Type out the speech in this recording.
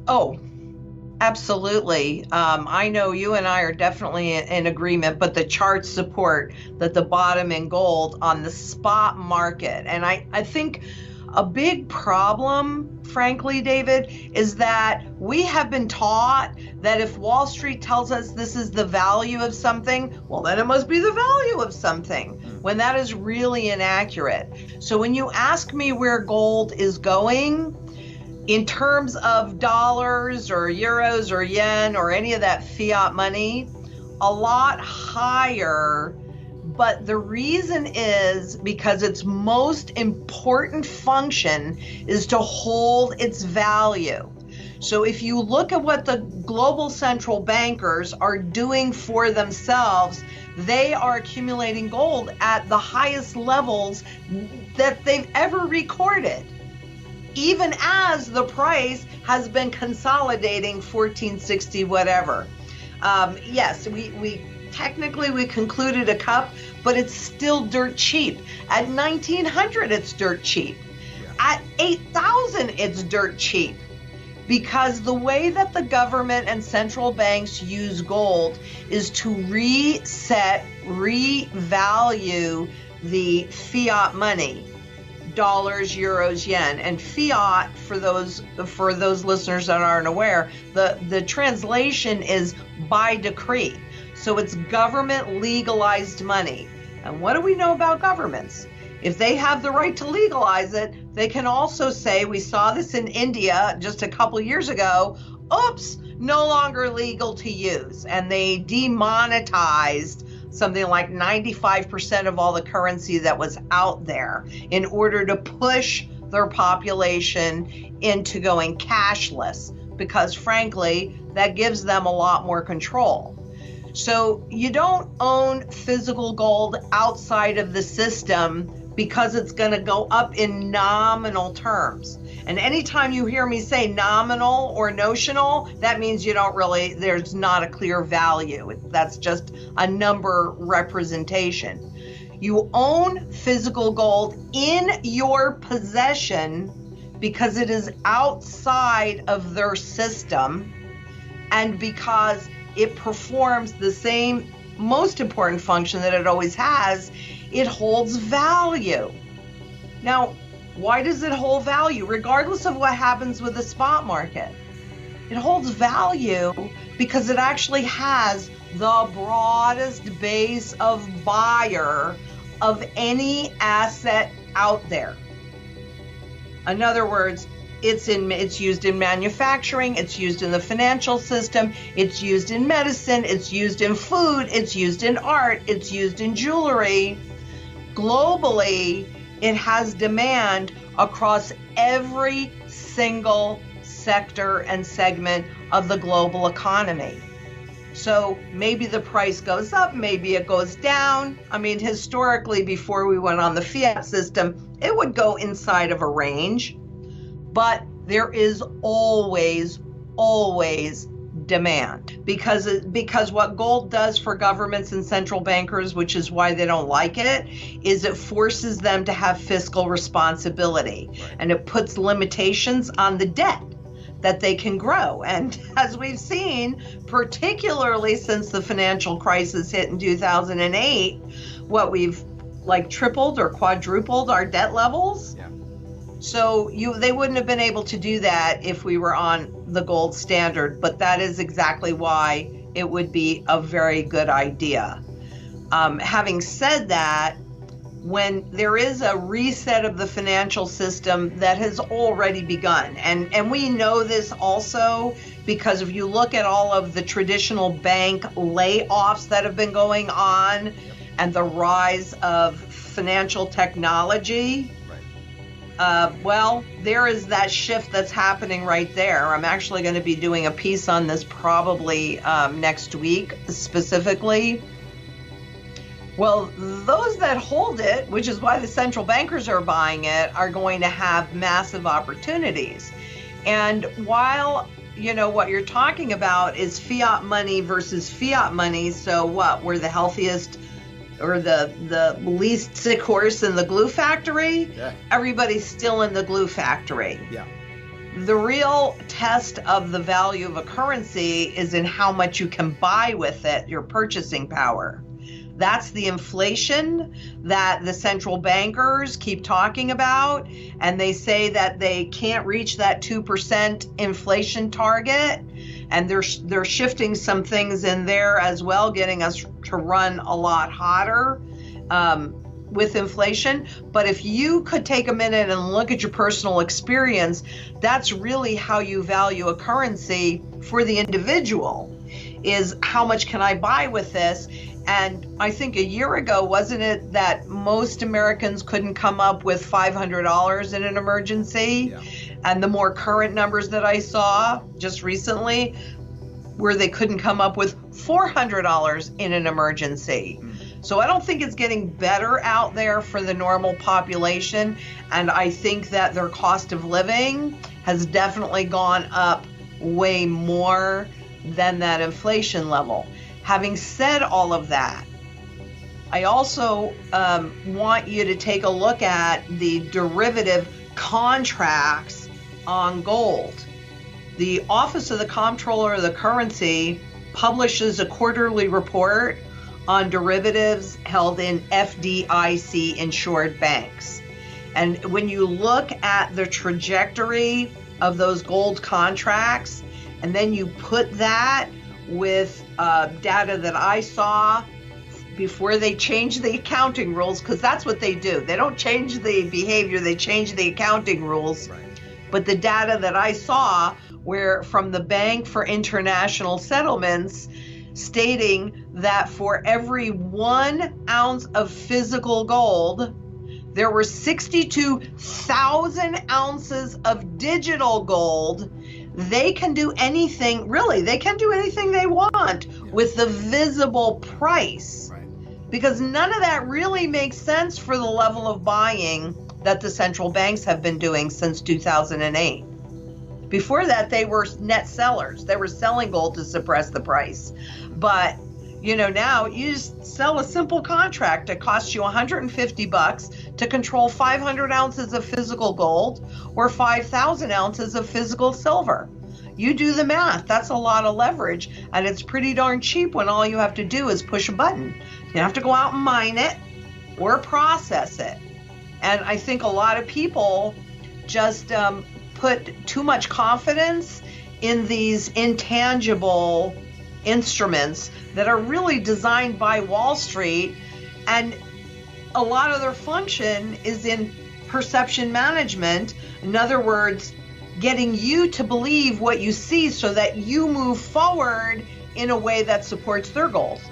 Oh, absolutely. I know you and I are definitely in agreement, but the charts support that the bottom in gold on the spot market. And I think a big problem, frankly, David, is that we have been taught that if Wall Street tells us this is the value of something, well, then it must be the value of something, when that is really inaccurate. So when you ask me where gold is going, in terms of dollars or euros or yen or any of that fiat money, a lot higher. But the reason is because its most important function is to hold its value. So if you look at what the global central bankers are doing for themselves, they are accumulating gold at the highest levels that they've ever recorded, even as the price has been consolidating 1460 whatever. Yes, we technically we concluded a cup, but it's still dirt cheap. At 1900 it's dirt cheap. At 8,000 it's dirt cheap, because the way that the government and central banks use gold is to reset, revalue the fiat money, dollars, euros, yen. And fiat, for those listeners that aren't aware, the translation is by decree. So it's government legalized money. And what do we know about governments? If they have the right to legalize it, they can also say, we saw this in India just a couple years ago, oops, no longer legal to use. And they demonetized something like 95% of all the currency that was out there in order to push their population into going cashless, because frankly, that gives them a lot more control. So you don't own physical gold outside of the system because it's going to go up in nominal terms. And anytime you hear me say nominal or notional, that means you don't really, there's not a clear value. That's just a number representation. You own physical gold in your possession because it is outside of their system, and because it performs the same most important function that it always has. It holds value. Now, why does it hold value? Regardless of what happens with the spot market, it holds value because it actually has the broadest base of buyer of any asset out there. In other words, it's used in manufacturing, it's used in the financial system, it's used in medicine, it's used in food, it's used in art, it's used in jewelry. Globally, it has demand across every single sector and segment of the global economy. So maybe the price goes up, maybe it goes down. I mean, historically, before we went on the fiat system, it would go inside of a range. But there is always demand, because what gold does for governments and central bankers, which is why they don't like it, is it forces them to have fiscal responsibility, and it puts limitations on the debt that they can grow. And as we've seen, particularly since the financial crisis hit in 2008, what we've like tripled or quadrupled our debt levels. Yeah. So they wouldn't have been able to do that if we were on the gold standard, but that is exactly why it would be a very good idea. Having said that, when there is a reset of the financial system that has already begun, and we know this also because if you look at all of the traditional bank layoffs that have been going on and the rise of financial technology, well, there is that shift that's happening right there. I'm actually going to be doing a piece on this probably next week specifically. Well, those that hold it, which is why the central bankers are buying it, are going to have massive opportunities. And while, you know, what you're talking about is fiat money versus fiat money, so what, we're the healthiest or the least sick horse in the glue factory? Yeah. Everybody's still in the glue factory. Yeah. The real test of the value of a currency is in how much you can buy with it, your purchasing power. That's the inflation that the central bankers keep talking about, and they say that they can't reach that 2% inflation target, and they're shifting some things in there as well, getting us to run a lot hotter with inflation. But if you could take a minute and look at your personal experience, that's really how you value a currency for the individual, is how much can I buy with this? And I think a year ago, wasn't it that most Americans couldn't come up with $500 in an emergency? Yeah. And the more current numbers that I saw just recently, where they couldn't come up with $400 in an emergency. So I don't think it's getting better out there for the normal population. And I think that their cost of living has definitely gone up way more than that inflation level. Having said all of that, I also want you to take a look at the derivative contracts on gold. The Office of the Comptroller of the Currency publishes a quarterly report on derivatives held in FDIC insured banks. And when you look at the trajectory of those gold contracts, and then you put that with data that I saw before they changed the accounting rules, because that's what they do. They don't change the behavior, they change the accounting rules. Right. But the data that I saw were from the Bank for International Settlements, stating that for every 1 ounce of physical gold, there were 62,000 ounces of digital gold. They can do anything, really, they can do anything they want with the visible price. Right. Because none of that really makes sense for the level of buying that the central banks have been doing since 2008. Before that, they were net sellers. They were selling gold to suppress the price. But, now you just sell a simple contract that costs you $150 to control 500 ounces of physical gold or 5,000 ounces of physical silver. You do the math. That's a lot of leverage, and it's pretty darn cheap when all you have to do is push a button. You don't have to go out and mine it or process it. And I think a lot of people just put too much confidence in these intangible instruments that are really designed by Wall Street, and a lot of their function is in perception management. In other words, getting you to believe what you see so that you move forward in a way that supports their goals.